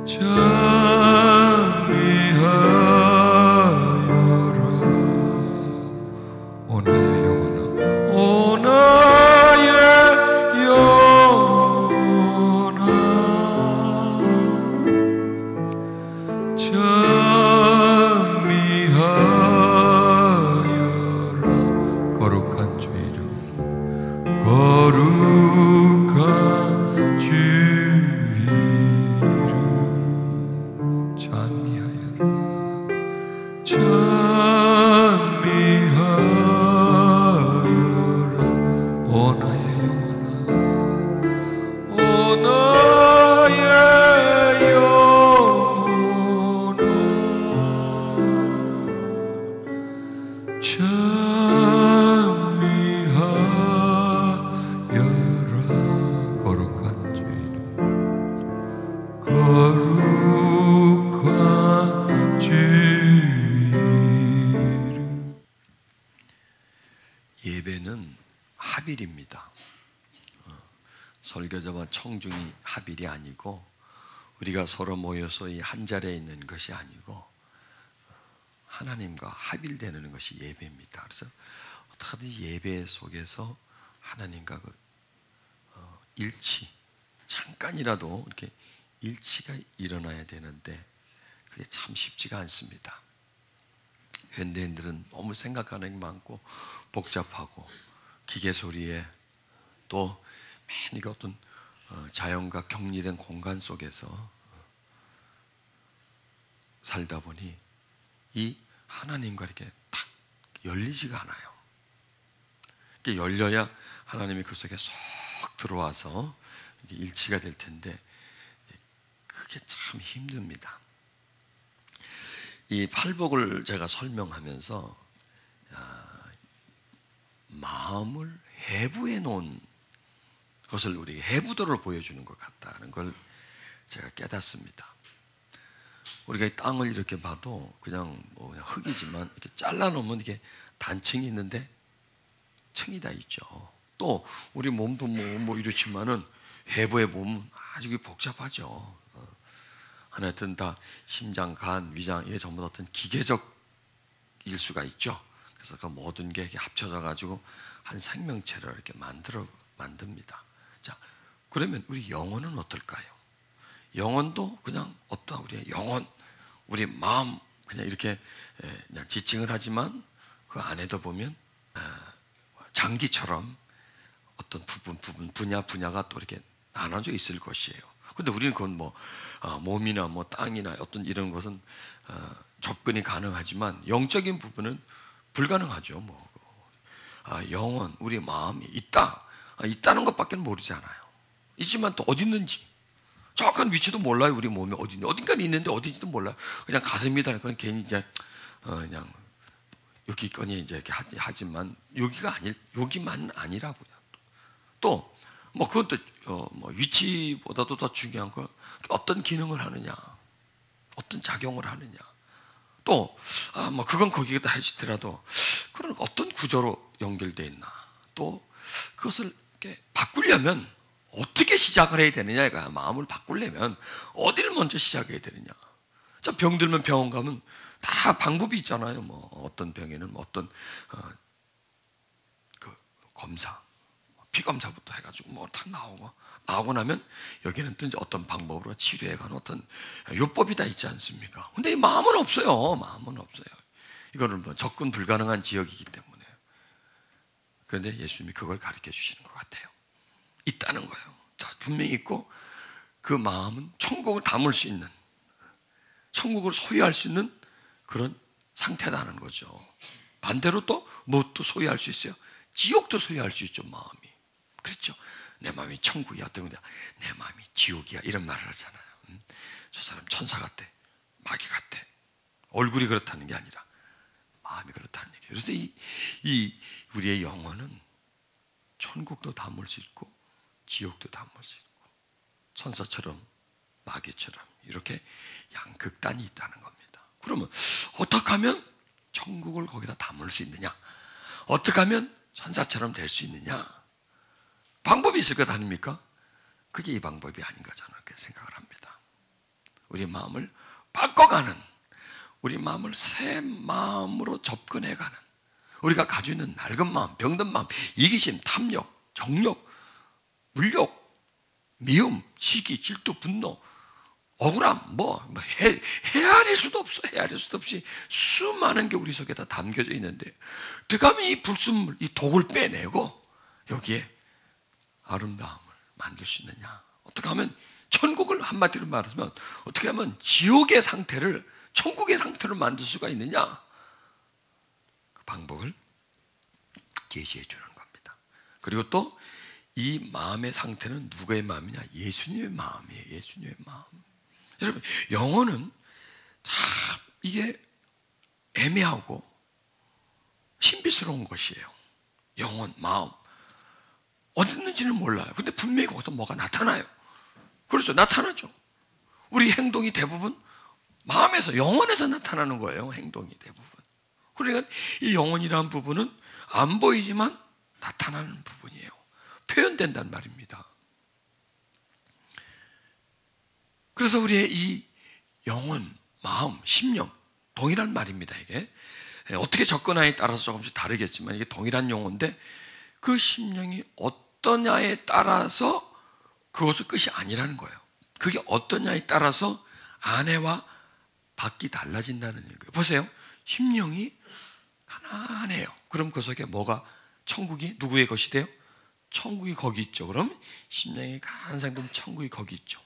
찬미하여라 오 나의 영혼아 오 나의 영혼아 찬미하여라 거룩한 주 이름 거룩한 주 이름 찬미하여라 찬미하여라 오 나의 영혼아 오 나의 영혼아 찬미하여라 거룩한 주 이름 거룩한 주 이름. 예배는 합일입니다. 설교자와 청중이 합일이 아니고 우리가 서로 모여서 이 한 자리에 있는 것이 아니고 하나님과 합일되는 것이 예배입니다. 그래서 어떻게든 예배 속에서 하나님과 그 일치, 잠깐이라도 이렇게 일치가 일어나야 되는데 그게 참 쉽지가 않습니다. 현대인들은 너무 생각하는 게 많고 복잡하고 기계 소리에 또 맨 어떤 자연과 격리된 공간 속에서 살다 보니 이 하나님과 이렇게 딱 열리지가 않아요. 이게 열려야 하나님이 그 속에 쏙 들어와서 일치가 될 텐데 그게 참 힘듭니다. 이 팔복을 제가 설명하면서 마음을 해부해 놓은 것을 우리에게 해부도를 보여주는 것 같다는 걸 제가 깨닫습니다. 우리가 이 땅을 이렇게 봐도 그냥 그냥 흙이지만 이렇게 잘라놓으면 이게 단층이 있는데 층이 다 있죠. 또 우리 몸도 뭐 이렇지만은 해부해 보면 아주 복잡하죠. 하여튼 다 심장, 간, 위장 이게 전부 어떤 기계적일 수가 있죠. 그래서 그 모든 게 합쳐져 가지고 한 생명체를 이렇게 만듭니다. 자, 그러면 우리 영혼은 어떨까요? 영혼도 그냥 어떤 우리의 영혼, 우리 마음 그냥 이렇게 그냥 지칭을 하지만 그 안에도 보면 장기처럼 어떤 분야가 또 이렇게 나눠져 있을 것이에요. 근데 우리는 그건 몸이나 땅이나 어떤 이런 것은 접근이 가능하지만 영적인 부분은 불가능하죠. 영혼, 우리 마음이 있다는 것밖에 모르잖아요. 있지만 또 어디 있는지 정확한 위치도 몰라요. 우리 몸이 어디 있는지 어딘가는 있는데 어딘지도 몰라요. 그냥 가슴이다. 그냥 괜히 이제 그냥 여기 있거니 이제 이렇게 하지만 여기만 아니라고요. 또 그건 또 위치보다도 더 중요한 건 어떤 기능을 하느냐, 어떤 작용을 하느냐. 또 그건 거기에다 하시더라도 그런 어떤 구조로 연결되어 있나. 또 그것을 이렇게 바꾸려면 어떻게 시작을 해야 되느냐 이거야. 마음을 바꾸려면 어디를 먼저 시작해야 되느냐. 자, 병들면 병원 가면 다 방법이 있잖아요. 어떤 병에는 어떤 그 검사, 피검사부터 해가지고 탁 나오고 나면 여기는 또 이제 어떤 방법으로 치료해가는 어떤 요법이 다 있지 않습니까? 근데 이 마음은 없어요. 마음은 없어요. 이거는 접근 불가능한 지역이기 때문에. 그런데 예수님이 그걸 가르쳐 주시는 것 같아요. 있다는 거예요. 자, 분명히 있고 그 마음은 천국을 담을 수 있는, 천국을 소유할 수 있는 그런 상태라는 거죠. 반대로 또 무엇도 소유할 수 있어요. 지옥도 소유할 수 있죠. 마음이. 그렇죠. 내 마음이 천국이야. 어떤 거냐? 내 마음이 지옥이야. 이런 말을 하잖아요. 저 사람 천사 같대. 마귀 같대. 얼굴이 그렇다는 게 아니라 마음이 그렇다는 얘기예요. 그래서 이 우리의 영혼은 천국도 담을 수 있고 지옥도 담을 수 있고 천사처럼 마귀처럼 이렇게 양극단이 있다는 겁니다. 그러면 어떻게 하면 천국을 거기다 담을 수 있느냐? 어떻게 하면 천사처럼 될 수 있느냐? 방법이 있을 것 아닙니까? 그게 이 방법이 아닌가 저는 그렇게 생각을 합니다. 우리 마음을 바꿔가는, 우리 마음을 새 마음으로 접근해가는, 우리가 가지고 있는 낡은 마음, 병든 마음, 이기심, 탐욕, 정욕, 물욕, 미움, 시기, 질투, 분노, 억울함, 헤아릴 수도 없어. 헤아릴 수도 없이 수많은 게 우리 속에 다 담겨져 있는데, 어떻게 하면 이 불순물, 이 독을 빼내고 여기에 아름다움을 만들 수 있느냐? 어떻게 하면 천국을, 한마디로 말하면 어떻게 하면 지옥의 상태를 천국의 상태로 만들 수가 있느냐? 그 방법을 제시해 주는 겁니다. 그리고 또 이 마음의 상태는 누구의 마음이냐? 예수님의 마음이에요. 예수님의 마음. 여러분, 영혼은 참 이게 애매하고 신비스러운 것이에요. 영혼, 마음. 어디 있는지는 몰라요. 근데 분명히 거기서 뭐가 나타나요. 그렇죠. 나타나죠. 우리 행동이 대부분 마음에서, 영혼에서 나타나는 거예요. 행동이 대부분. 그러니까 이 영혼이라는 부분은 안 보이지만 나타나는 부분이에요. 표현된단 말입니다. 그래서 우리의 이 영혼, 마음, 심령, 동일한 말입니다. 이게 어떻게 접근하냐에 따라서 조금씩 다르겠지만 이게 동일한 용어인데, 그 심령이 어떠냐에 따라서 그것은 끝이 아니라는 거예요. 그게 어떠냐에 따라서 안에와 밖이 달라진다는 거예요. 보세요. 심령이 가난해요. 그럼 그 속에 뭐가, 천국이 누구의 것이 돼요? 천국이 거기 있죠. 그럼 심령이 가난한 상태면 천국이 거기 있죠.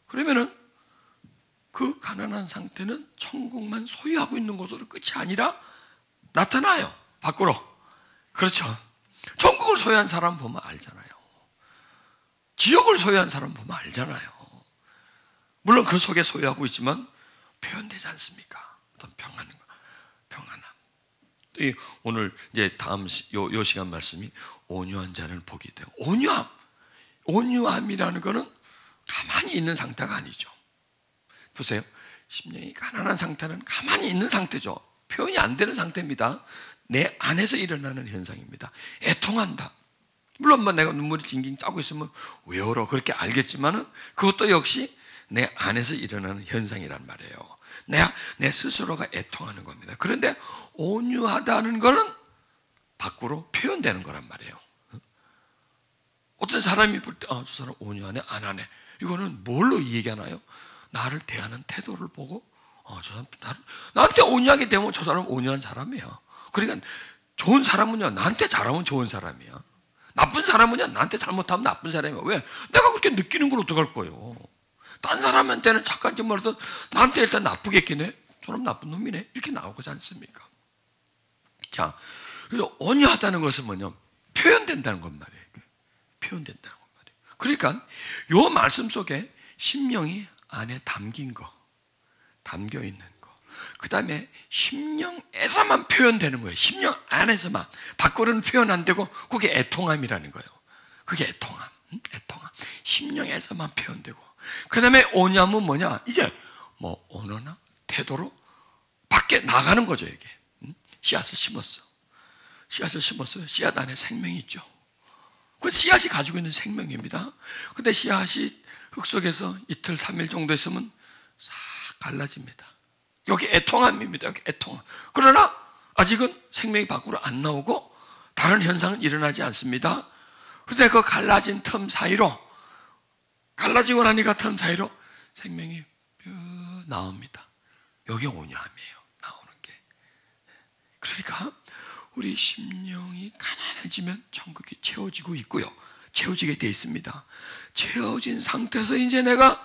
그러면은 그 가난한 상태는 천국만 소유하고 있는 것으로 끝이 아니라 나타나요. 밖으로. 그렇죠. 천국을 소유한 사람 보면 알잖아요. 지옥을 소유한 사람 보면 알잖아요. 물론 그 속에 소유하고 있지만 표현되지 않습니까? 어떤 평안함. 오늘 이제 다음 요 시간 말씀이 온유한 자는 복이 돼요. 온유함이라는 거는 가만히 있는 상태가 아니죠. 보세요. 심령이 가난한 상태는 가만히 있는 상태죠. 표현이 안 되는 상태입니다. 내 안에서 일어나는 현상입니다. 애통한다. 물론 내가 눈물이 징징 짜고 있으면 왜 울어? 그렇게 알겠지만은 그것도 역시 내 안에서 일어나는 현상이란 말이에요. 내 스스로가 애통하는 겁니다. 그런데 온유하다는 거는 밖으로 표현되는 거란 말이에요. 어떤 사람이 볼 때, 저 사람 온유하네, 안 하네. 이거는 뭘로 얘기하나요? 나를 대하는 태도를 보고, 저 사람, 나한테 온유하게 되면 저 사람은 온유한 사람이야. 그러니까 좋은 사람은요, 나한테 잘하면 좋은 사람이야. 나쁜 사람은요, 나한테 잘못하면 나쁜 사람이야. 왜? 내가 그렇게 느끼는 걸 어떡할 거예요? 딴 사람한테는 착한 척 말해서 나한테 일단 나쁘겠긴 해. 저놈 나쁜 놈이네. 이렇게 나오지 않습니까? 자, 그래서 온유하다는 것은 뭐냐? 표현된다는 것 말이에요. 표현된다는 것 말이에요. 그러니까 이 말씀 속에 심령이 안에 담긴 거, 담겨 있는 거, 그 다음에 심령에서만 표현되는 거예요. 심령 안에서만. 밖으로는 표현 안 되고 그게 애통함이라는 거예요. 그게 애통함. 심령에서만 표현되고. 그 다음에 온유함은 뭐냐? 이제 언어나 태도로 밖에 나가는 거죠. 이게 씨앗을 심었어. 씨앗 안에 생명이 있죠. 그 씨앗이 가지고 있는 생명입니다. 근데 씨앗이 흙 속에서 이틀, 3일 정도 있으면 싹 갈라집니다. 여기 애통함입니다. 여기 애통함. 그러나 아직은 생명이 밖으로 안 나오고 다른 현상은 일어나지 않습니다. 그런데 그 갈라진 틈 사이로, 갈라지고 나니까 틈 사이로 생명이 나옵니다. 여기 온유함이에요. 나오는 게. 그러니까 우리 심령이 가난해지면 천국이 채워지고 있고요. 채워지게 되어 있습니다. 채워진 상태에서 이제 내가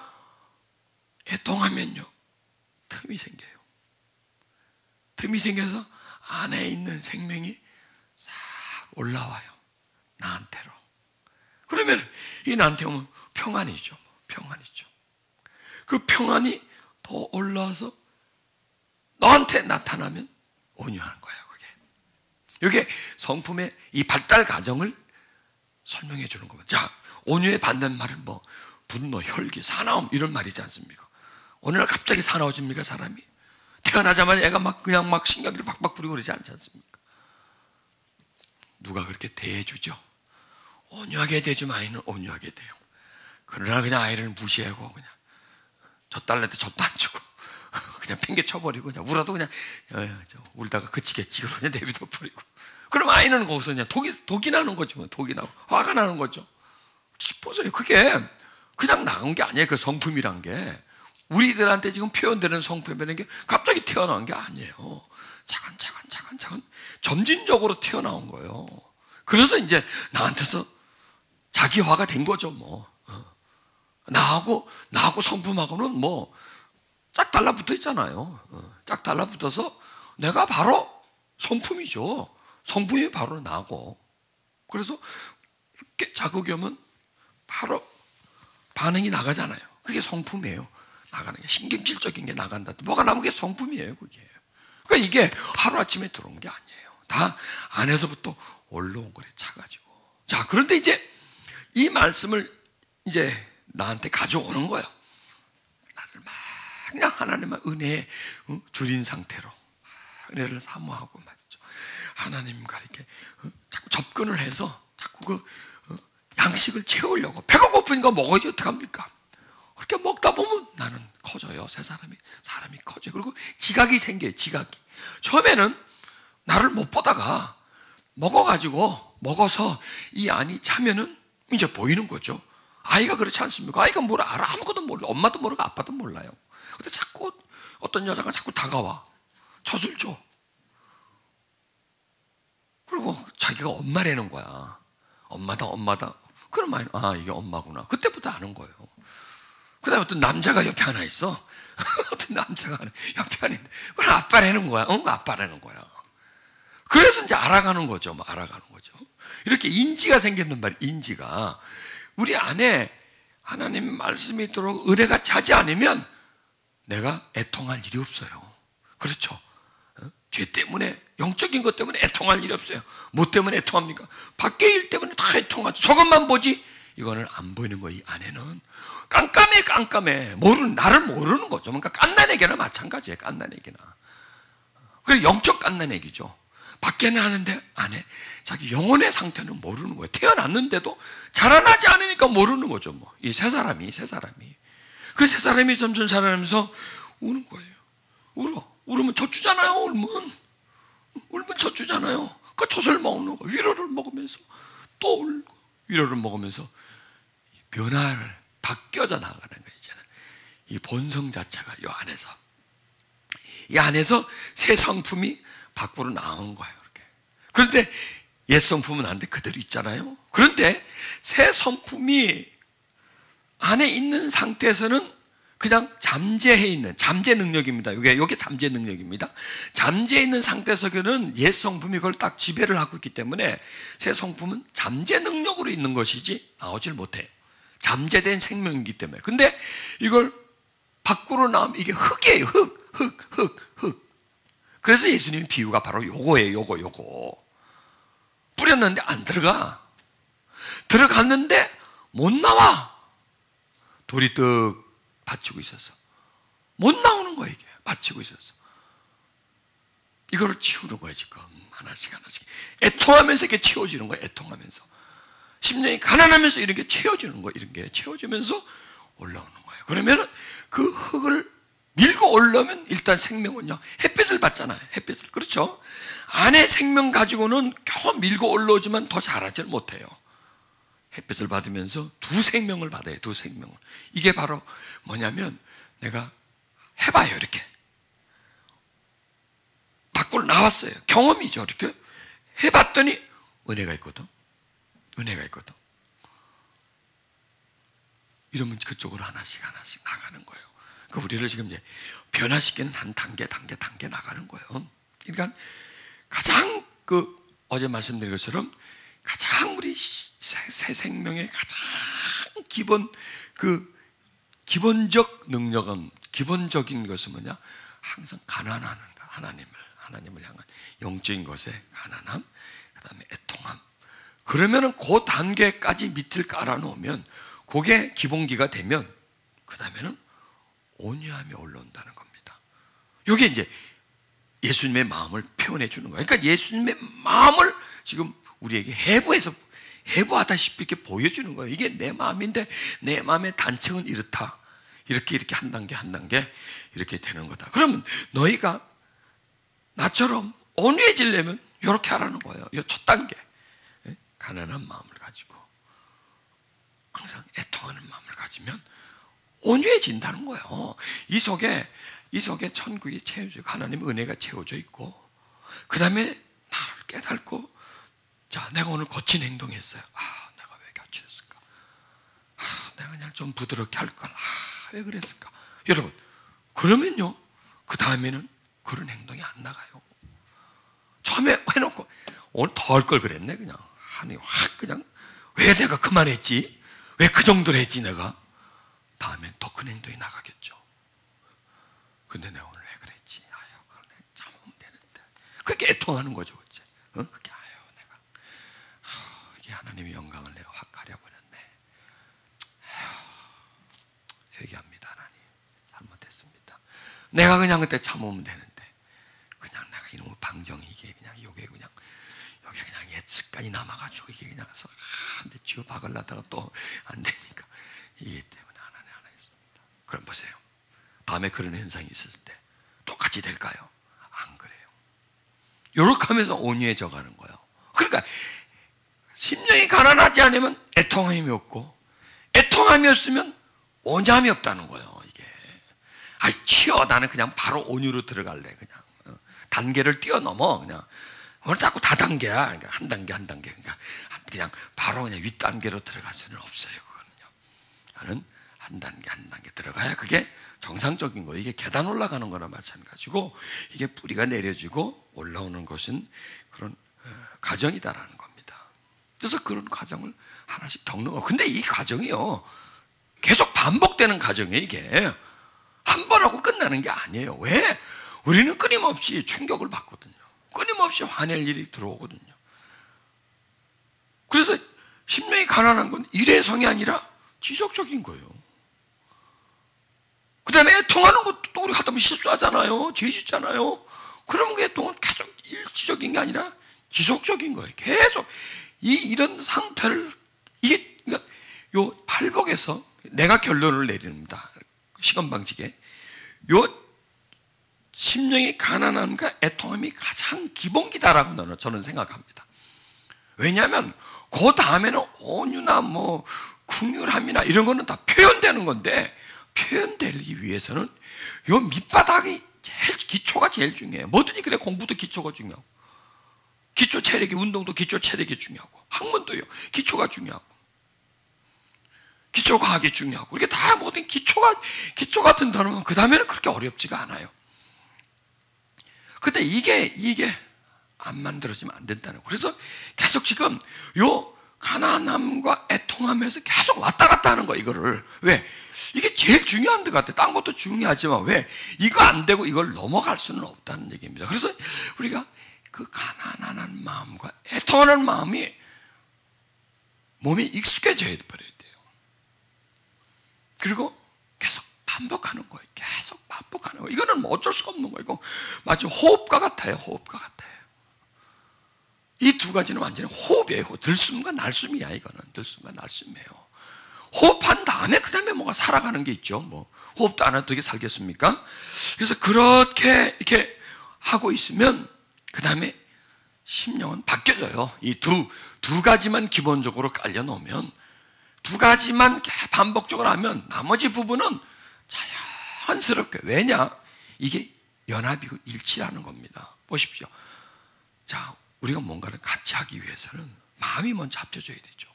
애통하면요, 틈이 생겨요. 틈이 생겨서 안에 있는 생명이 싹 올라와요. 나한테로. 그러면 이 나한테 오면 평안이죠. 그 평안이 더 올라와서 너한테 나타나면 온유한 거예요. 이게 성품의 이 발달 과정을 설명해 주는 겁니다. 자, 온유의 반대말은 분노, 혈기, 사나움 이런 말이지 않습니까? 어느 날 갑자기 사나워집니까, 사람이? 태어나자마자 애가 그냥 신경기를 박박 부리고 그러지 않지 않습니까? 누가 그렇게 대해주죠? 온유하게 대해주면 아이는 온유하게 돼요. 그러나 그냥 아이를 무시하고 그냥 저 딸한테 젖도 안 주고 그냥 핑계 쳐버리고 그냥 울어도 그냥 울다가 그치겠지 그러고 그냥 내비둬 버리고. 그럼 아이는 거기서 그냥 독이 나는 거죠. 뭐. 독이 나고 화가 나는 거죠. 보세요. 그게 그냥 나온 게 아니에요. 그 성품이란 게 우리들한테 지금 표현되는 성품이라는 게 갑자기 튀어나온 게 아니에요. 차근차근 점진적으로 튀어나온 거예요. 그래서 이제 나한테서 자기화가 된 거죠. 뭐 나하고 성품하고는 뭐 짝 달라붙어 있잖아요. 짝 달라붙어서 내가 바로 성품이죠. 성품이 바로 나고. 그래서 자극이 오면 바로 반응이 나가잖아요. 그게 성품이에요. 나가는 게 신경질적인 게 나간다. 뭐가 나오는 게 성품이에요. 그게. 그러니까 이게 하루아침에 들어온 게 아니에요. 다 안에서부터 올라온 거래, 차가지고. 자, 그런데 이제 이 말씀을 이제 나한테 가져오는 거예요. 나를 막 그냥 하나님만 은혜에 줄인 상태로 은혜를 사모하고 말이죠. 하나님과 이렇게 자꾸 접근을 해서 자꾸 그 양식을 채우려고. 배가 고프니까 먹어야지 어떡합니까? 그렇게 먹다 보면 나는 커져요. 사람이 커져요. 그리고 지각이 생겨요. 지각이. 처음에는 나를 못 보다가 먹어서 이 안이 차면은 이제 보이는 거죠. 아이가 그렇지 않습니까? 아이가 뭘 알아? 아무것도 몰라. 엄마도 모르고 아빠도 몰라요. 근데 자꾸 어떤 여자가 자꾸 다가와. 젖을 줘. 그리고 자기가 엄마라는 거야. 엄마다. 그러면 이게 엄마구나. 그때부터 아는 거예요. 그 다음에 어떤 남자가 옆에 하나 있어. 어떤 남자가 옆에 하나 있는데 그건 아빠라는 거야. 아빠라는 거야. 그래서 이제 알아가는 거죠. 알아가는 거죠. 이렇게 인지가 생겼단 말이에요. 인지가. 우리 안에 하나님 말씀이 있도록 은혜가 차지 않으면 내가 애통할 일이 없어요. 그렇죠? 죄 때문에, 영적인 것 때문에 애통할 일이 없어요. 뭐 때문에 애통합니까? 밖의 일 때문에 다 애통하죠. 저것만 보지 이거는 안 보이는 거예요. 이 안에는 깜깜해. 나를 모르는 거죠. 그러니까 깐난애기나 마찬가지예요. 깐난애기나. 그래 영적 깐난애기죠. 밖에는 하는데 안에 자기 영혼의 상태는 모르는 거예요. 태어났는데도 자라나지 않으니까 모르는 거죠. 뭐 이 세 사람이 그 세 사람이 점점 자라면서 우는 거예요. 울으면 젖주잖아요. 울면 젖주잖아요. 그 젖을 먹는 거, 위로를 먹으면서 또 울고 위로를 먹으면서 변화를 바뀌어져 나가는 거잖아요. 이 본성 자체가 이 안에서 새 성품이 밖으로 나온 거예요. 이렇게. 그런데 옛 성품은 안돼 그대로 있잖아요. 그런데 새 성품이 안에 있는 상태에서는 그냥 잠재해 있는 잠재 능력입니다. 이게 잠재 능력입니다. 잠재해 있는 상태에서는 옛 성품이 그걸 딱 지배를 하고 있기 때문에 새 성품은 잠재 능력으로 있는 것이지 나오질 못해. 잠재된 생명이기 때문에. 근데 이걸 밖으로 나오면 이게 흙이에요. 흙. 그래서 예수님 비유가 바로 요거예요. 요거. 뿌렸는데 안 들어가. 들어갔는데 못 나와. 돌이 떡 받치고 있었어. 못 나오는 거야 이게. 받치고 있었어. 이거를 치우는 거야 지금. 하나씩. 애통하면서 이렇게 치워지는 거야. 애통하면서. 심령이 가난하면서 이렇게 채워지는 거야. 이렇게 채워지면서 올라오는 거예요. 그러면 그 흙을 밀고 올라오면 일단 생명은요. 햇빛을 받잖아요. 햇빛을. 그렇죠? 안에 생명 가지고는 겨우 밀고 올라오지만 더 자라질 못해요. 햇빛을 받으면서 두 생명을 받아요. 두 생명을. 이게 바로 뭐냐면 내가 해봐요. 이렇게. 밖으로 나왔어요. 경험이죠. 이렇게. 해봤더니 은혜가 있거든. 이러면 그쪽으로 하나씩 나가는 거예요. 그 우리를 지금 이제 변화시키는 한 단계 나가는 거예요. 그러니까 가장 어제 말씀드린 것처럼 가장 우리 새 생명의 가장 기본적 능력은 기본적인 것은 뭐냐? 항상 가난하는 것. 하나님을 향한 영적인 것에 가난함, 그다음에 애통함. 그러면은 그 단계까지 밑을 깔아놓으면 그게 기본기가 되면 그 다음에는 온유함이 올라온다는 겁니다. 이게 이제 예수님의 마음을 표현해 주는 거예요. 그러니까 예수님의 마음을 지금 우리에게 해부하다시피 이렇게 보여주는 거예요. 이게 내 마음인데 내 마음의 단청은 이렇다. 이렇게 한 단계 한 단계 이렇게 되는 거다. 그러면 너희가 나처럼 온유해지려면 이렇게 하라는 거예요. 이 첫 단계. 가난한 마음을 가지고 항상 애통하는 마음을 가지면 온유해진다는 거예요. 이 속에 천국이 채워져 있고 하나님의 은혜가 채워져 있고, 그 다음에 나를 깨닫고, 자, 내가 오늘 거친 행동했어요. 내가 왜 거칠었을까? 내가 그냥 좀 부드럽게 할 걸. 왜 그랬을까? 여러분, 그러면요, 그 다음에는 그런 행동이 안 나가요. 처음에 해놓고 오늘 더 할 걸 그랬네. 그냥 하니 확 그냥 왜 내가 그만했지? 왜 그 정도로 했지 내가? 다음엔 더 큰 행동이 나가겠죠. 근데 내가 오늘 왜 그랬지? 그걸 내가 참으면 되는데. 그게 애통하는 거죠, 그치? 그게 내가 이게 하나님의 영광을 내가 확 가려버렸네. 회개합니다, 하나님. 잘못했습니다. 내가 그냥 그때 참으면 되는데, 그냥 내가 이놈의 방정이 이게 그냥 요게 그냥 옛 습관이 남아가지고 이게 그냥 한데 쥐어 박으려다가 또 안 되니까 이게 때문에 하나 했습니다. 그럼 보세요. 다음에 그런 현상이 있을 때 똑같이 될까요? 안 그래요. 요렇게 하면서 온유해져 가는 거예요. 그러니까 심령이 가난하지 않으면 애통함이 없고, 애통함이 없으면 온유함이 없다는 거예요. 이게 치여, 나는 그냥 바로 온유로 들어갈래. 그냥 단계를 뛰어넘어. 그냥 오늘 자꾸 다단계야. 그러니까 한 단계 그러니까 그냥 바로 그냥 윗단계로 들어갈 수는 없어요. 그거는요. 한 단계 들어가야 그게 정상적인 거예요. 이게 계단 올라가는 거나 마찬가지고, 이게 뿌리가 내려지고 올라오는 것은 그런 과정이다라는 겁니다. 그래서 그런 과정을 하나씩 겪는 거예요. 근데 이 과정이요, 계속 반복되는 과정이에요. 이게 한 번 하고 끝나는 게 아니에요. 왜? 우리는 끊임없이 충격을 받거든요. 끊임없이 화낼 일이 들어오거든요. 그래서 심령이 가난한 건 일회성이 아니라 지속적인 거예요. 그 다음에 애통하는 것도 또 우리 하다 보면 실수하잖아요. 죄 짓잖아요. 그러면 그 애통은 계속 일시적인 게 아니라 지속적인 거예요. 계속 이런 상태를, 이게 그러니까 요 팔복에서 내가 결론을 내립니다. 시건방지게 요 심령이 가난함과 애통함이 가장 기본기다라고 저는 생각합니다. 왜냐하면 그 다음에는 온유나 긍휼함이나 이런 거는 다 표현되는 건데, 표현되기 위해서는 요 밑바닥이 기초가 제일 중요해요. 뭐든지 그래, 공부도 기초가 중요하고, 기초 체력이, 운동도 기초 체력이 중요하고, 학문도요 기초가 중요하고, 기초 과학이 중요하고, 이게 다 모든 기초가 든다면 그 다음에는 그렇게 어렵지가 않아요. 근데 이게 안 만들어지면 안 된다는 거예요. 그래서 계속 지금 요 가난함과 애통함에서 계속 왔다 갔다 하는 거예요. 이거를. 왜? 이게 제일 중요한 것 같아요. 딴 것도 중요하지만 왜? 이거 안 되고 이걸 넘어갈 수는 없다는 얘기입니다. 그래서 우리가 그 가난한 마음과 애통하는 마음이 몸에 익숙해져야 버려야 돼요. 그리고 계속 반복하는 거예요. 계속 반복하는 거예요. 이거는 어쩔 수가 없는 거예요. 이거 마치 호흡과 같아요. 호흡과 같아요. 이 두 가지는 완전히 호흡이에요. 들숨과 날숨이야. 이거는 들숨과 날숨이에요. 호흡한 다음에 그 다음에 뭐가 살아가는 게 있죠. 호흡도 안 해도 어떻게 살겠습니까? 그래서 그렇게 이렇게 하고 있으면 그 다음에 심령은 바뀌어져요. 이 두 가지만 기본적으로 깔려 놓으면, 두 가지만 반복적으로 하면 나머지 부분은 자연스럽게, 왜냐? 이게 연합이고 일치라는 겁니다. 보십시오. 자, 우리가 뭔가를 같이 하기 위해서는 마음이 먼저 합쳐져야 되죠.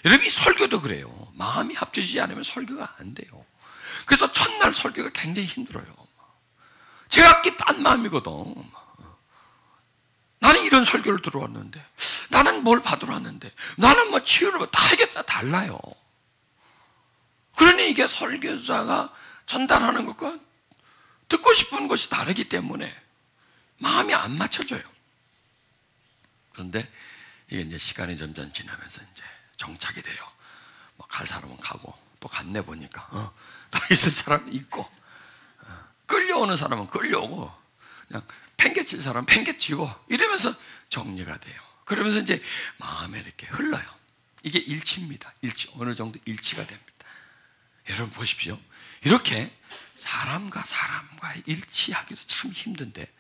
여러분, 이 설교도 그래요. 마음이 합쳐지지 않으면 설교가 안 돼요. 그래서 첫날 설교가 굉장히 힘들어요. 제각기 딴 마음이거든. 나는 이런 설교를 들어왔는데, 나는 뭘 받으러 왔는데, 나는 치유를 다 이게 다 달라요. 그러니 이게 설교자가 전달하는 것과 듣고 싶은 것이 다르기 때문에 마음이 안 맞춰져요. 그런데 이게 이제 시간이 점점 지나면서 이제 정착이 돼요. 갈 사람은 가고, 또 갔네 보니까 또 있을 사람은 있고, 끌려오는 사람은 끌려오고, 그냥 팽개칠 사람은 팽개치고, 이러면서 정리가 돼요. 그러면서 이제 마음에 이렇게 흘러요. 이게 일치입니다. 일치, 어느 정도 일치가 됩니다. 여러분 보십시오. 이렇게 사람과 사람과 일치하기도 참 힘든데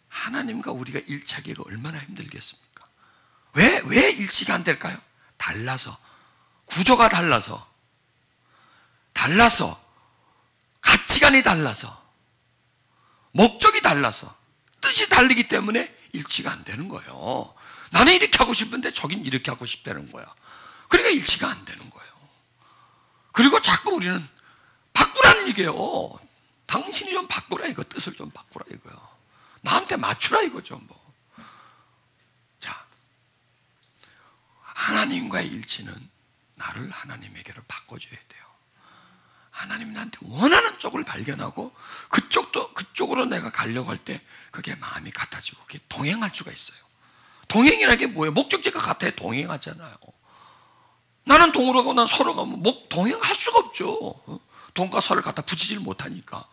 하나님과 우리가 일치하기가 얼마나 힘들겠습니까? 왜 일치가 안 될까요? 달라서, 구조가 달라서, 가치관이 달라서, 목적이 달라서, 뜻이 다르기 때문에 일치가 안 되는 거예요. 나는 이렇게 하고 싶은데 저긴 이렇게 하고 싶다는 거야. 그러니까 일치가 안 되는 거예요. 그리고 자꾸 우리는 바꾸라는 얘기예요. 당신이 좀 바꾸라 이거, 뜻을 좀 바꾸라 이거요. 나한테 맞추라 이거죠 뭐. 자, 하나님과의 일치는 나를 하나님에게로 바꿔줘야 돼요. 하나님이 나한테 원하는 쪽을 발견하고 그쪽으로 내가 가려고 할 때 그게 마음이 같아지고 그게 동행할 수가 있어요. 동행이라는 게 뭐예요? 목적지가 같아야 동행하잖아요. 나는 동으로 가고 난 서로 가면 동행할 수가 없죠. 동과 서를 갖다 붙이질 못하니까.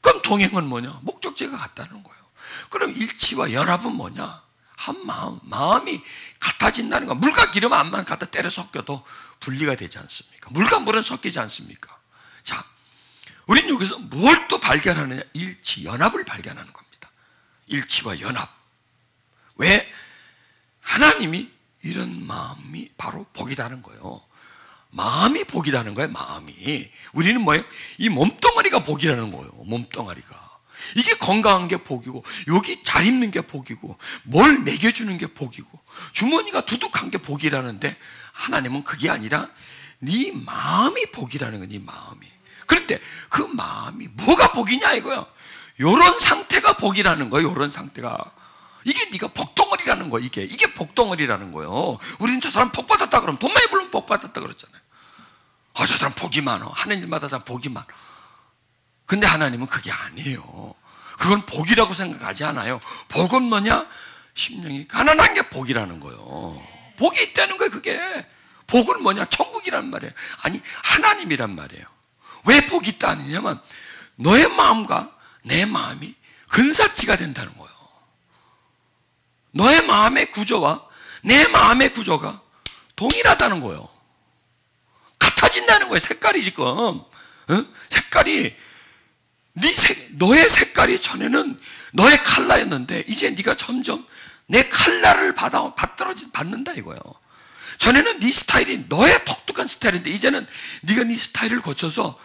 그럼 동행은 뭐냐? 목적지가 같다는 거예요. 그럼 일치와 연합은 뭐냐? 한 마음이 같아진다는 거. 물과 기름 암만 갖다 때려 섞여도 분리가 되지 않습니까? 물과 물은 섞이지 않습니까? 자, 우린 여기서 뭘 또 발견하느냐? 일치, 연합을 발견하는 겁니다. 일치와 연합. 왜? 하나님이 이런 마음이 바로 복이라는 거예요. 마음이 복이라는 거예요, 마음이. 우리는 뭐예요? 이 몸뚱아리가 복이라는 거예요, 몸뚱아리가. 이게 건강한 게 복이고, 여기 잘 입는 게 복이고, 뭘 먹여주는 게 복이고, 주머니가 두둑한 게 복이라는데, 하나님은 그게 아니라 네 마음이 복이라는 거예요, 네 마음이. 그런데 그 마음이 뭐가 복이냐 이거야. 요런 상태가 복이라는 거예요, 요런 상태가. 이게 네가 복덩어리라는 거야, 이게 복덩어리라는 거예요. 우리는 저 사람 복 받았다 그러면 돈 많이 벌면 복 받았다 그랬잖아요. 아, 저 사람 복이 많아. 하는 일마다 다 복이 많아. 근데 하나님은 그게 아니에요. 그건 복이라고 생각하지 않아요. 복은 뭐냐? 심령이 가난한 게 복이라는 거예요. 복이 있다는 거예요, 그게. 복은 뭐냐? 천국이란 말이에요. 아니, 하나님이란 말이에요. 왜 복이 있다 하느냐면 너의 마음과 내 마음이 근사치가 된다는 거예요. 너의 마음의 구조와 내 마음의 구조가 동일하다는 거예요. 같아진다는 거예요. 색깔이 지금. 색깔이 너의 색깔이 전에는 너의 컬러였는데 이제 네가 점점 내 컬러를 받는다 이거예요. 전에는 네 스타일이 너의 독특한 스타일인데 이제는 네가 네 스타일을 거쳐서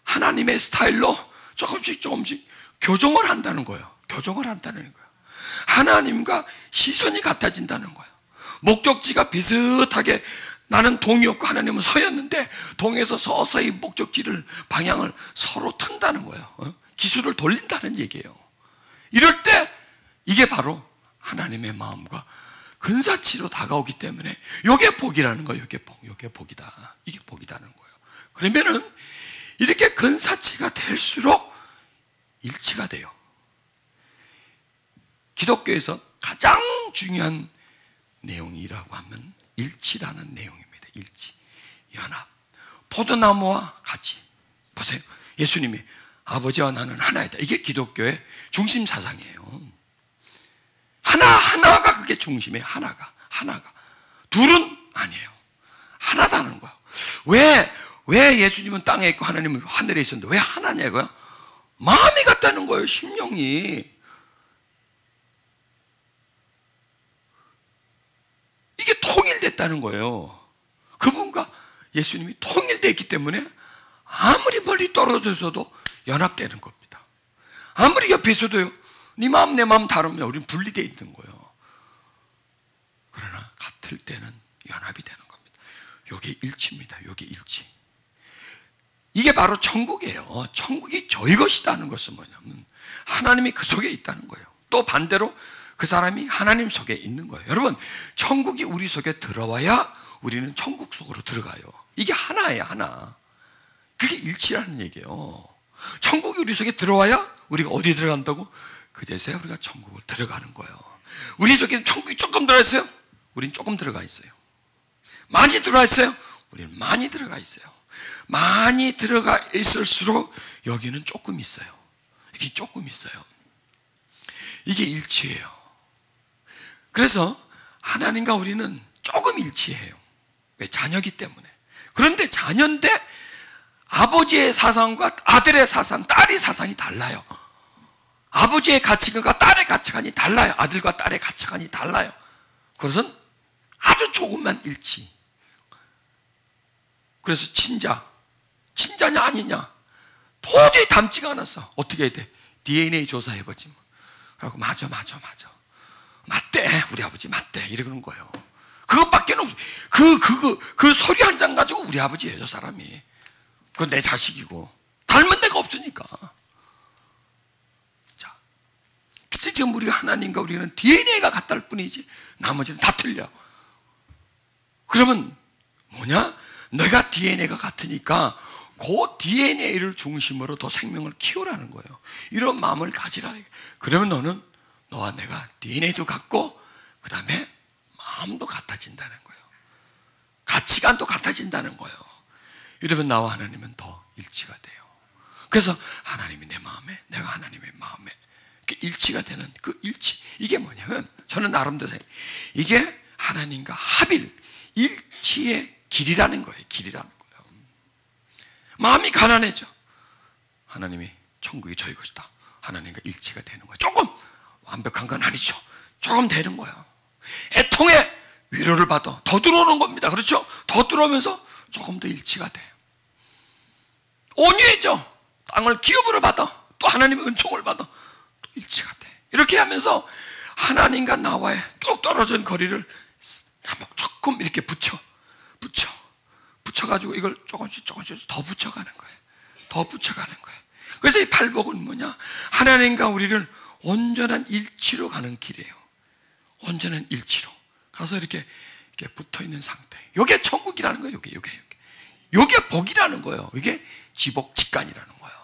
하나님의 스타일로 조금씩 교정을 한다는 거예요. 교정을 한다는 거예요. 하나님과 시선이 같아진다는 거예요. 목적지가 비슷하게 나는 동이었고 하나님은 서였는데 동에서 서서히 목적지를 방향을 서로 튼다는 거예요. 기술을 돌린다는 얘기예요. 이럴 때 이게 바로 하나님의 마음과 근사치로 다가오기 때문에 이게 복이라는 거예요. 이게 복이다. 이게 복이다는 거예요. 그러면은 이렇게 근사치가 될수록 일치가 돼요. 기독교에서 가장 중요한 내용이라고 하면 일치라는 내용입니다. 일치, 연합. 포도나무와 같이. 보세요. 예수님이 아버지와 나는 하나이다. 이게 기독교의 중심 사상이에요. 하나가 그게 중심이에요. 하나가. 둘은 아니에요. 하나다는 거예요. 왜 예수님은 땅에 있고 하나님은 하늘에 있었는데 왜 하나냐고요? 마음이 같다는 거예요. 심령이. 이게 통일됐다는 거예요. 그분과 예수님이 통일되어 있기 때문에 아무리 멀리 떨어져 있어도 연합되는 겁니다. 아무리 옆에 있어도요, 네 마음 내 마음 다르면 우리는 분리되어 있는 거예요. 그러나 같을 때는 연합이 되는 겁니다. 이게 일치입니다. 이게 일치. 이게 바로 천국이에요. 천국이 저희 것이라는 것은 뭐냐면 하나님이 그 속에 있다는 거예요. 또 반대로 그 사람이 하나님 속에 있는 거예요. 여러분, 천국이 우리 속에 들어와야 우리는 천국 속으로 들어가요. 이게 하나예요, 하나. 그게 일치라는 얘기예요. 천국이 우리 속에 들어와야 우리가 어디 들어간다고? 그제서야 우리가 천국을 들어가는 거예요. 우리 속에 천국이 조금 들어가 있어요? 우린 조금 들어가 있어요. 많이 들어가 있어요? 우리는 많이 들어가 있어요. 많이 들어가 있을수록 여기는 조금 있어요. 여기 조금 있어요. 이게 일치예요. 그래서 하나님과 우리는 조금 일치해요. 왜? 자녀기 때문에. 그런데 자녀인데 아버지의 사상과 아들의 사상, 딸의 사상이 달라요. 아버지의 가치관과 딸의 가치관이 달라요. 아들과 딸의 가치관이 달라요. 그것은 아주 조금만 일치. 그래서 친자냐 아니냐 도저히 담지가 않았어. 어떻게 해야 돼? DNA 조사해보지 뭐. 그러고 맞아 맞대, 우리 아버지 맞대 이러는 거예요. 그것밖에 없어. 그 서류 한 장 가지고 우리 아버지예요, 저 사람이. 그건 내 자식이고 닮은 데가 없으니까. 자, 지금 우리가 하나님과 우리는 DNA가 같다할 뿐이지 나머지는 다 틀려. 그러면 뭐냐? 내가 DNA가 같으니까 그 DNA를 중심으로 더 생명을 키우라는 거예요. 이런 마음을 가지라. 그러면 너와 내가 DNA도 같고 그 다음에 마음도 같아진다는 거예요. 가치관도 같아진다는 거예요. 이러면 나와 하나님은 더 일치가 돼요. 그래서 하나님이 내 마음에, 내가 하나님의 마음에 이렇게 일치가 되는 그 일치, 이게 뭐냐면 저는 나름대로 이게 하나님과 합일, 일치의 길이라는 거예요. 길이라는 거예요. 마음이 가난해져. 하나님이 천국이 저희 것이다. 하나님과 일치가 되는 거예요. 조금 완벽한 건 아니죠. 조금 되는 거예요. 애통에 위로를 받아 더 들어오는 겁니다. 그렇죠? 더 들어오면서 조금 더 일치가 돼. 온유해져. 땅을 기업으로 받아 또 하나님의 은총을 받아 또 일치가 돼. 이렇게 하면서 하나님과 나와의 뚝 떨어진 거리를 조금 이렇게 붙여가지고 이걸 조금씩 더 붙여가는 거예요. 더 붙여가는 거예요. 그래서 이 팔복은 뭐냐? 하나님과 우리를 온전한 일치로 가는 길이에요. 온전한 일치로 가서 이렇게 붙어 있는 상태. 이게 천국이라는 거예요. 이게 복이라는 거예요. 이게 지복직간이라는 거예요.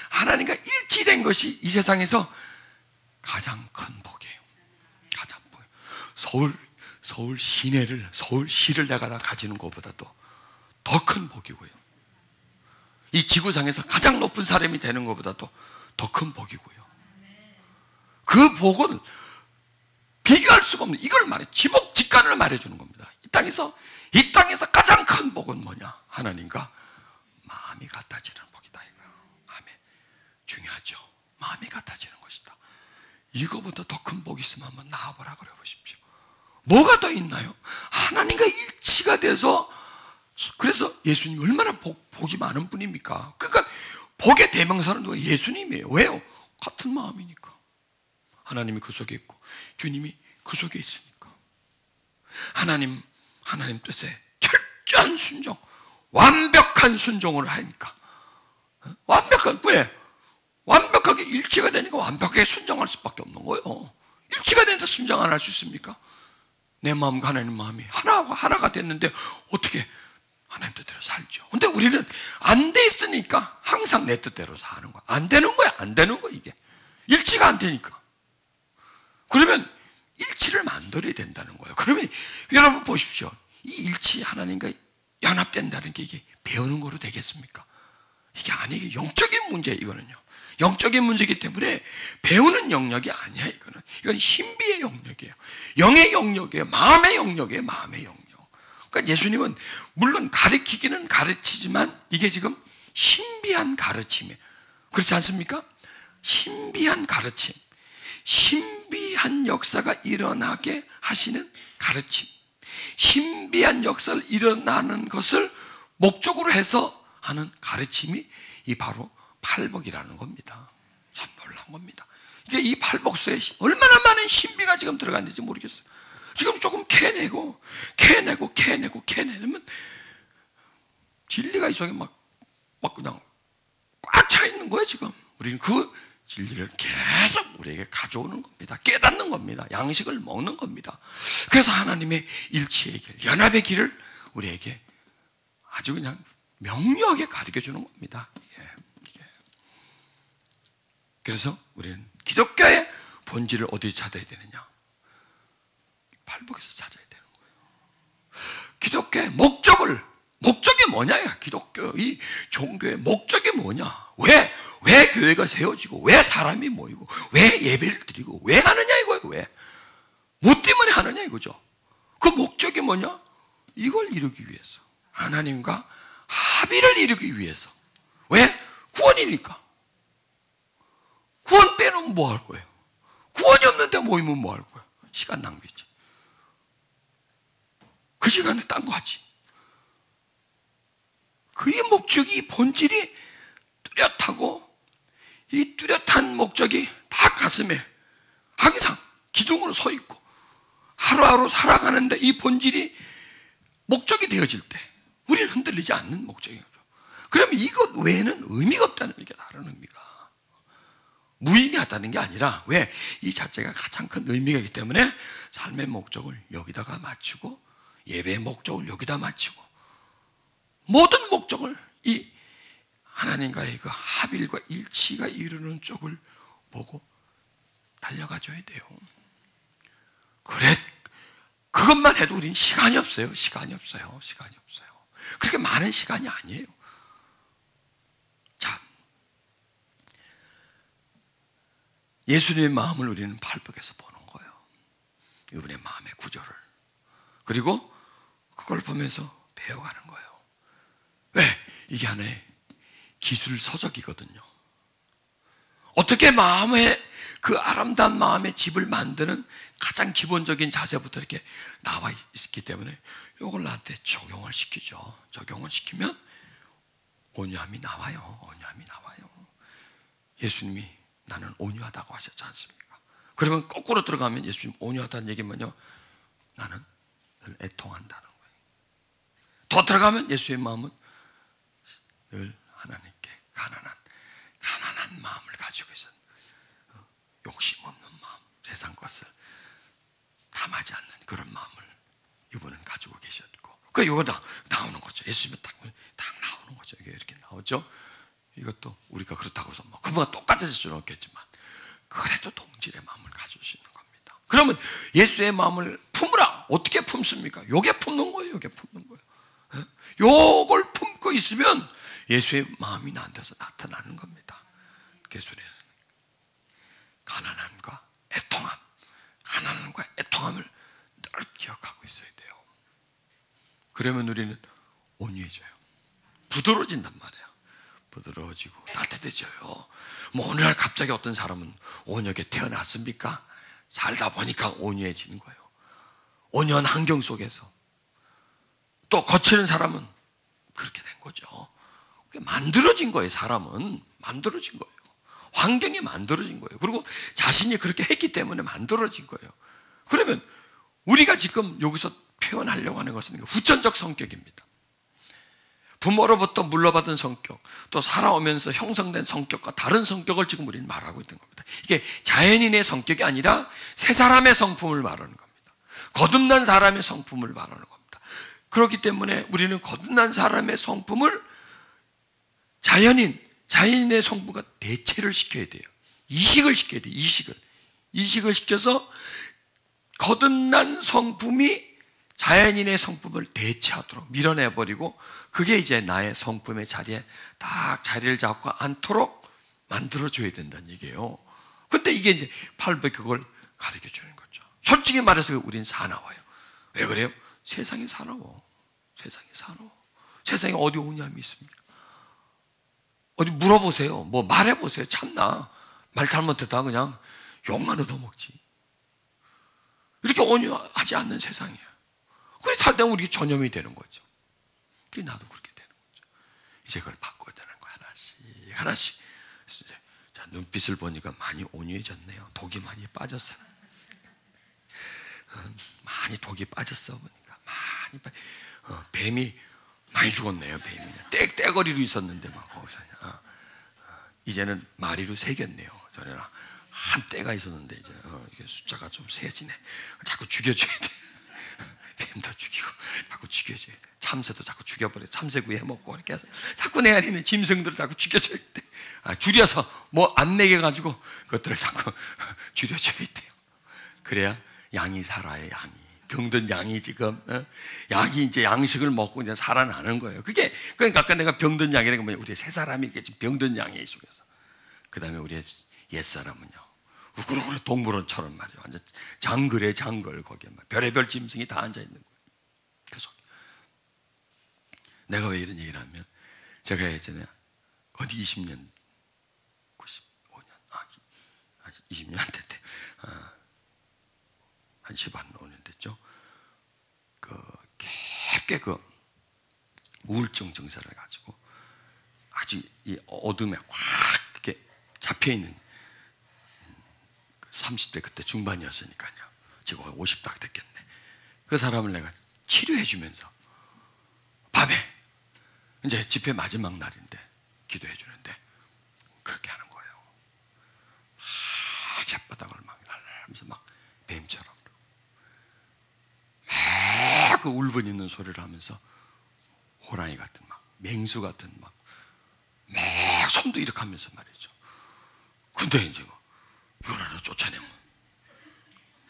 하나님과 일치된 것이 이 세상에서 가장 큰 복이에요. 가장 복이에요. 서울 시를 내가 다 가지는 것보다도 더 큰 복이고요. 이 지구상에서 가장 높은 사람이 되는 것보다도 더 큰 복이고요. 그 복은 비교할 수가 없는, 이걸 말해, 지복직간을 말해주는 겁니다. 이 땅에서 가장 큰 복은 뭐냐? 하나님과 마음이 같아지는 복이다. 아멘. 중요하죠. 마음이 같아지는 것이다. 이거보다 더 큰 복이 있으면 한번 나와보라 그래 보십시오. 뭐가 더 있나요? 하나님과 일치가 돼서, 그래서 예수님이 얼마나 복이 많은 분입니까? 그러니까 복의 대명사는 누가? 예수님이에요. 왜요? 같은 마음이니까. 하나님이 그 속에 있고 주님이 그 속에 있으니까. 하나님 뜻에 철저한 순종, 완벽한 순종을 하니까. 왜? 완벽하게 일치가 되니까 완벽하게 순종할 수밖에 없는 거예요. 일치가 되는데 순종 안 할 수 있습니까? 내 마음과 하나님 마음이 하나가 됐는데 어떻게 하나님 뜻대로 살죠. 근데 우리는 안 돼 있으니까 항상 내 뜻대로 사는 거야. 안 되는 거야, 이게. 일치가 안 되니까. 그러면 일치를 만들어야 된다는 거예요. 그러면 여러분 보십시오. 이 일치, 하나님과 연합된다는 게 이게 배우는 거로 되겠습니까? 이게 아니에요. 영적인 문제예요, 이거는요. 영적인 문제이기 때문에 배우는 영역이 아니야, 이거는. 이건 신비의 영역이에요. 영의 영역이에요. 마음의 영역이에요, 마음의 영역. 그러니까 예수님은 물론 가르치기는 가르치지만 이게 지금 신비한 가르침이에요. 그렇지 않습니까? 신비한 가르침. 신비한 역사가 일어나게 하시는 가르침. 신비한 역사를 일어나는 것을 목적으로 해서 하는 가르침이 이 바로 팔복이라는 겁니다. 참 놀라운 겁니다. 이게 이 팔복서에 얼마나 많은 신비가 지금 들어갔는지 모르겠어요. 지금 조금 캐내면 진리가 이 속에 막 그냥 꽉 차 있는 거예요, 지금. 우리는 그 진리를 계속 우리에게 가져오는 겁니다. 깨닫는 겁니다. 양식을 먹는 겁니다. 그래서 하나님의 일치의 길, 연합의 길을 우리에게 아주 그냥 명료하게 가르쳐 주는 겁니다. 이게. 그래서 우리는 기독교의 본질을 어디 찾아야 되느냐? 팔복에서 찾아야 되는 거예요. 기독교의 목적이 뭐냐? 기독교, 이 종교의 목적이 뭐냐? 왜 교회가 세워지고, 왜 사람이 모이고, 왜 예배를 드리고, 왜 하느냐 이거예요, 왜? 뭐 때문에 하느냐 이거죠. 그 목적이 뭐냐? 이걸 이루기 위해서. 하나님과 합의를 이루기 위해서. 왜? 구원이니까. 구원 빼놓으면 뭐 할 거예요? 구원이 없는데 모이면 뭐 할 거예요? 시간 낭비지. 그 시간에 딴 거 하지. 그의 목적이, 본질이 뚜렷하고, 이 뚜렷한 목적이 다 가슴에 항상 기둥으로 서 있고, 하루하루 살아가는데 이 본질이 목적이 되어질 때 우리는 흔들리지 않는 목적이에요. 그러면 이것 외에는 의미가 없다는 게 다른 의미가. 무의미하다는 게 아니라, 왜? 이 자체가 가장 큰 의미가 있기 때문에 삶의 목적을 여기다가 맞추고, 예배의 목적을 여기다 맞추고, 모든 목적을 이 하나님과의 그 합일과 일치가 이루는 쪽을 보고 달려가줘야 돼요. 그래, 그것만 해도 우리는 시간이 없어요. 시간이 없어요. 그렇게 많은 시간이 아니에요. 자, 예수님의 마음을 우리는 팔복에서 보는 거예요. 이분의 마음의 구조를. 그리고 그걸 보면서 배워가는 거예요. 왜? 이게 하나의 기술 서적이거든요. 어떻게 마음의 그 아름다운 마음의 집을 만드는 가장 기본적인 자세부터 이렇게 나와 있기 때문에 이걸 나한테 적용을 시키죠. 적용을 시키면 온유함이 나와요. 온유함이 나와요. 예수님이 나는 온유하다고 하셨지 않습니까? 그러면 거꾸로 들어가면 예수님 온유하다는 얘기면요, 나는 늘 애통한다는 거예요. 더 들어가면 예수의 마음은 늘 하나님께 가난한 마음을 가지고 있어요. 욕심 없는 마음, 세상 것을 탐하지 않는 그런 마음을 이분은 가지고 계셨고, 이거 다 나오는 거죠. 예수님은 딱 나오는 거죠. 이게 이렇게 나오죠. 이것도 우리가 그렇다고 해서 뭐 그분과 똑같아질 수는 없겠지만, 그래도 동질의 마음을 가질 수 있는 겁니다. 그러면 예수의 마음을 품으라. 어떻게 품습니까? 요게 품는 거예요. 요게 품는 거예요. 요걸 품고 있으면 예수의 마음이 나한테서 나타나는 겁니다. 예수는 가난함과 애통함을 늘 기억하고 있어야 돼요. 그러면 우리는 온유해져요. 부드러워진단 말이에요. 부드러워지고 따뜻해져요. 뭐 어느 날 갑자기 어떤 사람은 온유하게 태어났습니까? 살다 보니까 온유해지는 거예요. 온유한 환경 속에서. 또 거치는 사람은 그렇게 된 거죠. 만들어진 거예요. 사람은 만들어진 거예요. 환경이 만들어진 거예요. 그리고 자신이 그렇게 했기 때문에 만들어진 거예요. 그러면 우리가 지금 여기서 표현하려고 하는 것은 후천적 성격입니다. 부모로부터 물려받은 성격, 또 살아오면서 형성된 성격과 다른 성격을 지금 우리는 말하고 있는 겁니다. 이게 자연인의 성격이 아니라 새 사람의 성품을 말하는 겁니다. 거듭난 사람의 성품을 말하는 겁니다. 그렇기 때문에 우리는 거듭난 사람의 성품을 자연인의 성품과 대체를 시켜야 돼요. 이식을 시켜야 돼요. 이식을 시켜서 거듭난 성품이 자연인의 성품을 대체하도록 밀어내버리고, 그게 이제 나의 성품의 자리에 딱 자리를 잡고 않도록 만들어줘야 된다는 얘기예요. 근데 이게 이제 팔복 그걸 가르쳐 주는 거죠. 솔직히 말해서 우린 사나워요. 왜 그래요? 세상이 사나워. 세상에 어디 온유함이 있습니까? 어디 물어보세요. 뭐 말해보세요. 참나. 말 잘못했다 그냥 욕만 얻어먹지. 이렇게 온유하지 않는 세상이에요. 그래서 살다 보면 우리 전염이 되는 거죠. 나도 그렇게 되는 거죠. 이제 그걸 바꿔야 되는 거야. 하나씩. 자, 눈빛을 보니까 많이 온유해졌네요. 독이 많이 빠졌어요. 많이 독이 빠졌어 보니까 뱀이 많이 죽었네요. 뱀이 떼거리로 있었는데 막 거기서 이제는 마리로 새겼네요. 전에는 한 떼가 있었는데 이제 숫자가 좀 세지네. 자꾸 죽여줘야 돼. 뱀도 죽이고 자꾸 죽여줘야 돼. 참새도 자꾸 죽여버려. 참새구이 해먹고 이렇게 해서 자꾸 내 안에 있는 짐승들을 자꾸 죽여줘야 돼. 줄여서 뭐 안 먹여가지고 그것들을 자꾸 줄여줘야 돼요. 그래야 양이 살아요. 병든 양이 지금 양이 이제 양식을 먹고 이제 살아나는 거예요. 그러니까 아까 내가 병든 양이라는 건 우리 세 사람이 지금 병든 양이 속에서. 그 다음에 우리의 옛 사람은요, 우그러그러 동물원처럼 말이에요. 완전 장글에 장글 거기에 별의별 짐승이 다 앉아 있는 거예요. 계속. 내가 왜 이런 얘기를 하면, 제가 예전에 어디 20년, 95년, 20년 안 됐대. 한 15년 됐죠. 깊게 우울증 증세를 가지고 아주 이 어둠에 확 이렇게 잡혀있는 30대 그때 중반이었으니까요. 지금 50 딱 됐겠네. 그 사람을 내가 치료해 주면서 밤에 이제 집회 마지막 날인데 기도해 주는데 그렇게 하는 거예요. 혓바닥을 막 날라면서 막 뱀처럼 막 그 울분 있는 소리를 하면서 호랑이 같은 막 맹수 같은 막 손도 이렇게 하면서 말이죠. 근데 이제 뭐 이걸 하나 쫓아내면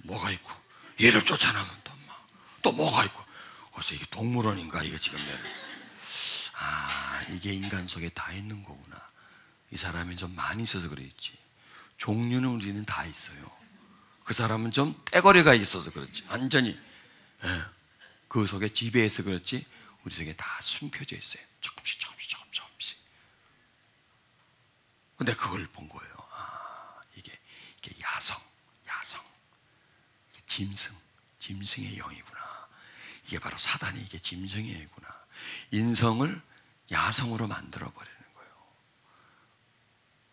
뭐가 있고, 얘를 쫓아내면 또 뭐가 있고, 그래서 이게 동물원인가 이게 지금 이게 인간 속에 다 있는 거구나. 이 사람이 좀 많이 있어서 그랬지. 종류는 우리는 다 있어요. 그 사람은 좀 떼거리가 있어서 그렇지. 완전히 그 속에 지배해서 그렇지. 우리 속에 다 숨겨져 있어요. 조금씩. 근데 그걸 본 거예요. 이게 야성, 짐승의 영이구나. 이게 바로 사단이 이게 짐승의 영이구나. 인성을 야성으로 만들어 버리는 거예요.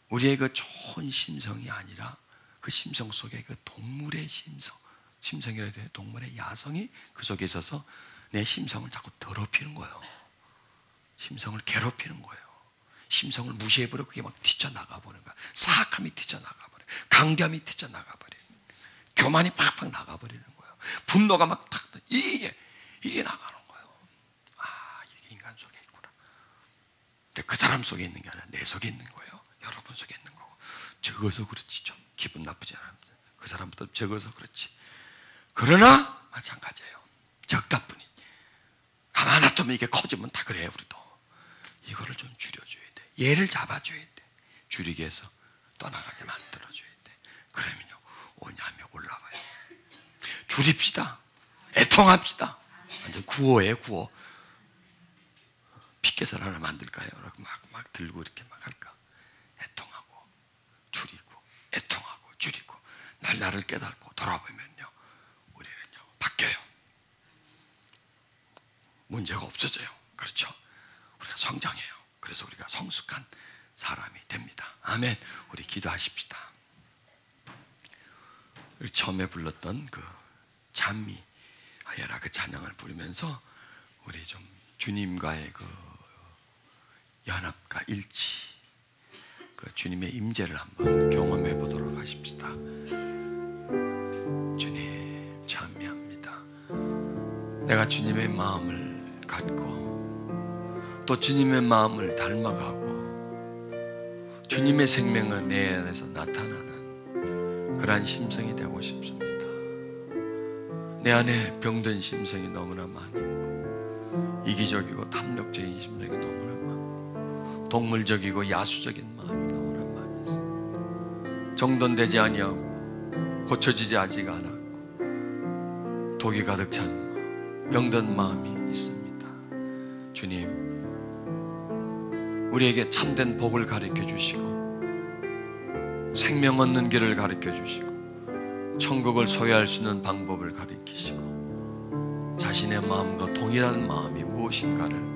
우리의 그 좋은 심성이 아니라 그 심성 속에 그 동물의 심성이라 해야 되나? 동물의 야성이 그 속에 있어서 내 심성을 자꾸 더럽히는 거예요. 심성을 괴롭히는 거예요. 심성을 무시해버리고 그게 막 튀쳐나가버리는 거야. 사악함이 튀쳐나가버려요. 강함이 튀쳐나가버려요. 교만이 팍팍 나가버리는 거예요. 분노가 막 탁, 이게 나가는 거예요. 이게 인간 속에 있구나. 근데 그 사람 속에 있는 게 아니라 내 속에 있는 거예요. 여러분 속에 있는 거고. 적어서 그렇지 좀 기분 나쁘지 않아요. 그 사람부터 적어서 그렇지. 그러나 마찬가지예요. 적다 뿐이지. 가만 놔두면 이게 커지면 다 그래요. 우리도 이거를 좀 줄여줘야 돼. 얘를 잡아줘야 돼. 줄이게 해서 떠나가게 만들어줘야 돼. 그러면요 오냐며 올라와요. 줄입시다. 애통합시다. 완전 구호예요. 구호. 피켓을 하나 만들까요? 막 들고 이렇게 막 할까? 애통하고 줄이고 애통하고 줄이고 나를 깨닫고 돌아보면요 우리는요 바뀌어요. 문제가 없어져요. 그렇죠? 우리가 성장해요. 그래서 우리가 성숙한 사람이 됩니다. 아멘. 우리 기도하십시다. 우리 처음에 불렀던 그 찬미하여라 그 찬양을 부르면서 우리 좀 주님과의 그 연합과 일치, 그 주님의 임재를 한번 경험해 보도록 하십시다. 주님 찬미합니다. 내가 주님의 마음을 갖고 또 주님의 마음을 닮아가고 주님의 생명은 내 안에서 나타나는 그러한 심성이 되고 싶습니다. 내 안에 병든 심성이 너무나 많이 있고 이기적이고 탐욕적인 심성이 너무나 많고 동물적이고 야수적인 마음이 너무나 많이 있습니다. 정돈되지 아니하고 고쳐지지 아직 않았고 독이 가득 찬 병든 마음이 있습니다. 주님 우리에게 참된 복을 가르쳐 주시고 생명 얻는 길을 가르쳐 주시고 천국을 소유할 수 있는 방법을 가르치시고 자신의 마음과 동일한 마음이 무엇인가를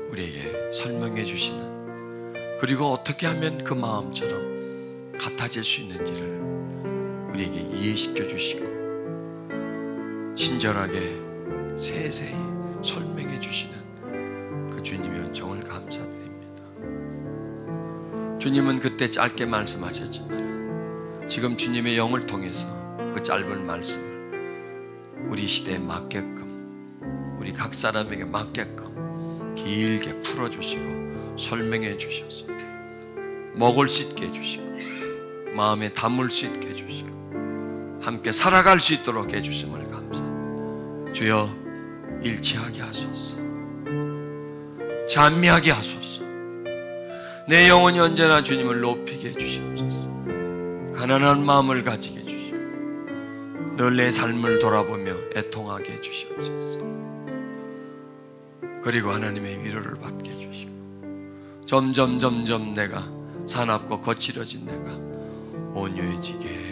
우리에게 설명해 주시는, 그리고 어떻게 하면 그 마음처럼 같아질 수 있는지를 우리에게 이해시켜 주시고 친절하게 세세히 설명해 주시는 그 주님의 은총을 감사드립니다. 주님은 그때 짧게 말씀하셨지만 지금 주님의 영을 통해서 그 짧은 말씀을 우리 시대에 맞게끔, 우리 각 사람에게 맞게끔 길게 풀어주시고 설명해 주셔서 먹을 수 있게 해주시고 마음에 담을 수 있게 해주시고 함께 살아갈 수 있도록 해주심을 감사합니다. 주여 일치하게 하소서, 찬미하게 하소서, 내 영혼이 언제나 주님을 높이게 해주시옵소서. 가난한 마음을 가지게 해주시고 늘 내 삶을 돌아보며 애통하게 해주시옵소서. 그리고 하나님의 위로를 받게 해주시고 점점 내가 사납고 거칠어진 내가 온유해지게